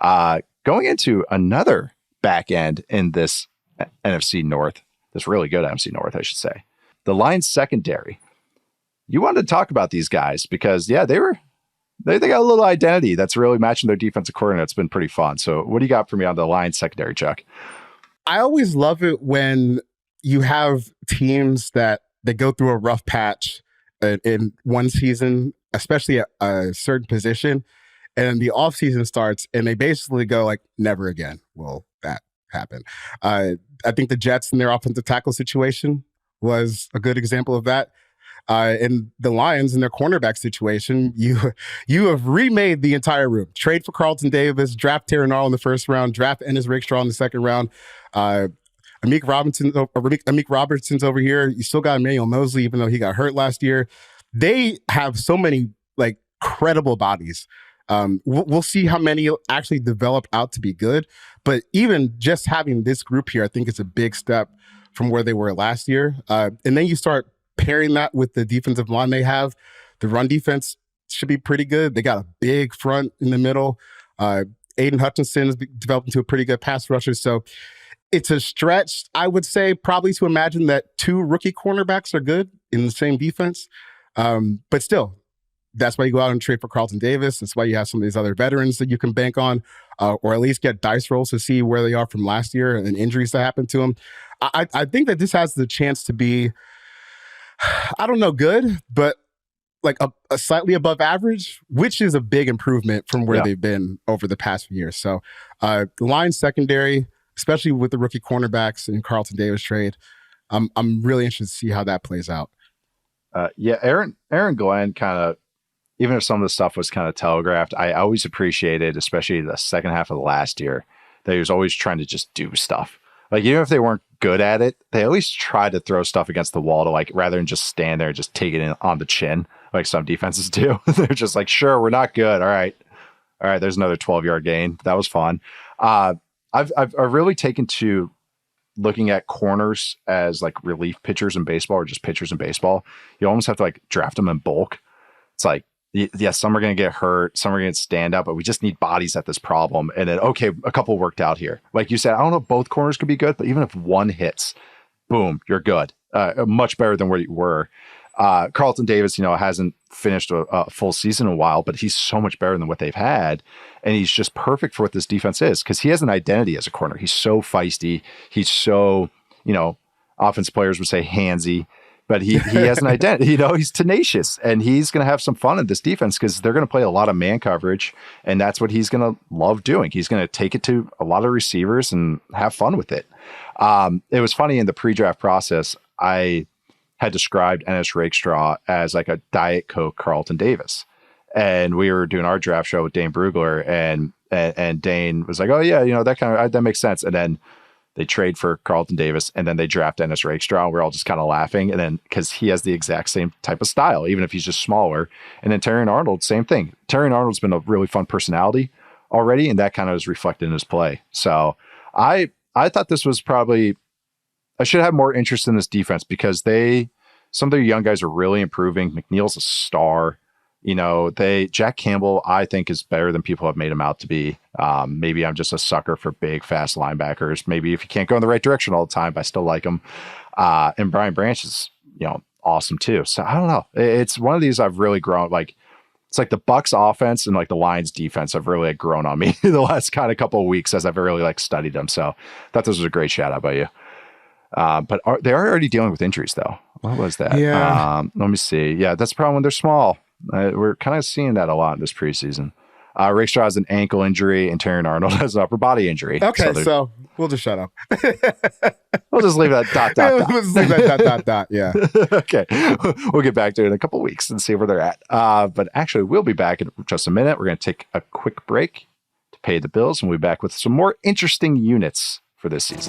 Going into another back end in this NFC North, this really good NFC North, I should say. The Lions secondary. You wanted to talk about these guys because, yeah, they got a little identity that's really matching their defensive coordinator. It's been pretty fun. So what do you got for me on the Lions secondary, Chuck? I always love it when you have teams that go through a rough patch in one season, especially at a certain position, and the offseason starts and they basically go like, never again will that happen. I think the Jets and their offensive tackle situation was a good example of that. And the Lions in their cornerback situation, you have remade the entire room. Trade for Carlton Davis, draft Terrion Arnold in the first round, draft Ennis Rakestraw in the second round. Amik Robertson's over here. You still got Emmanuel Mosley, even though he got hurt last year. They have so many like credible bodies. We'll see how many actually develop out to be good. But even just having this group here, I think it's a big step from where they were last year. And then you start pairing that with the defensive line they have. The run defense should be pretty good. They got a big front in the middle. Aiden Hutchinson has developed into a pretty good pass rusher. So it's a stretch, I would say, probably to imagine that two rookie cornerbacks are good in the same defense. But still, that's why you go out and trade for Carlton Davis. That's why you have some of these other veterans that you can bank on, or at least get dice rolls to see where they are from last year and injuries that happened to them. I think that this has the chance to be, I don't know, good, but like a slightly above average, which is a big improvement from where they've been over the past few years. So the Lions secondary, especially with the rookie cornerbacks and Carlton Davis trade, I'm really interested to see how that plays out. Aaron Glenn kind of, even if some of the stuff was kind of telegraphed, I always appreciated, especially the second half of the last year, that he was always trying to just do stuff. Like, even if they weren't good at it, they always tried to throw stuff against the wall to, like, rather than just stand there and just take it in on the chin, like some defenses do. They're just like, sure, we're not good. All right, there's another 12-yard gain. That was fun. I've really taken to looking at corners as like relief pitchers in baseball or just pitchers in baseball. You almost have to like draft them in bulk. It's like, yeah, some are going to get hurt, some are going to stand up, but we just need bodies at this problem. And then, okay, a couple worked out here. Like you said, I don't know if both corners could be good, but even if one hits, boom, you're good. Much better than where you were. Carlton Davis, hasn't finished a full season in a while, but he's so much better than what they've had. And he's just perfect for what this defense is because he has an identity as a corner. He's so feisty. He's so, offense players would say handsy. But he has an identity, he's tenacious and he's going to have some fun in this defense because they're going to play a lot of man coverage and that's what he's going to love doing. He's going to take it to a lot of receivers and have fun with it. It was funny in the pre-draft process, I had described Ennis Rakestraw as like a Diet Coke Carlton Davis. And we were doing our draft show with Dane Brugler and Dane was like, oh yeah, that makes sense. And then they trade for Carlton Davis, and then they draft Ennis Rakestraw. And we're all just kind of laughing. And then because he has the exact same type of style, even if he's just smaller. And then Terrion Arnold, same thing. Terrion Arnold's been a really fun personality already, and that kind of is reflected in his play. So I thought this was probably, I should have more interest in this defense because some of their young guys are really improving. McNeil's a star. Jack Campbell, I think, is better than people have made him out to be. Maybe I'm just a sucker for big, fast linebackers. Maybe if you can't go in the right direction all the time, but I still like him. And Brian Branch is, awesome too. So I don't know. It's one of these I've really grown. Like, it's like the Bucs offense and like the Lions defense have really grown on me the last kind of couple of weeks as I've really studied them. So I thought this was a great shout out by you. But they are already dealing with injuries though. What was that? Yeah. Let me see. Yeah, that's the problem when they're small. We're kind of seeing that a lot in this preseason. Rakestraw has an ankle injury and Terrion Arnold has an upper body injury. Okay, so we'll just shut up. We'll just leave that dot. We'll just leave that dot. Yeah. Okay. We'll get back to it in a couple of weeks and see where they're at. But actually, we'll be back in just a minute. We're going to take a quick break to pay the bills, and we'll be back with some more interesting units for this season.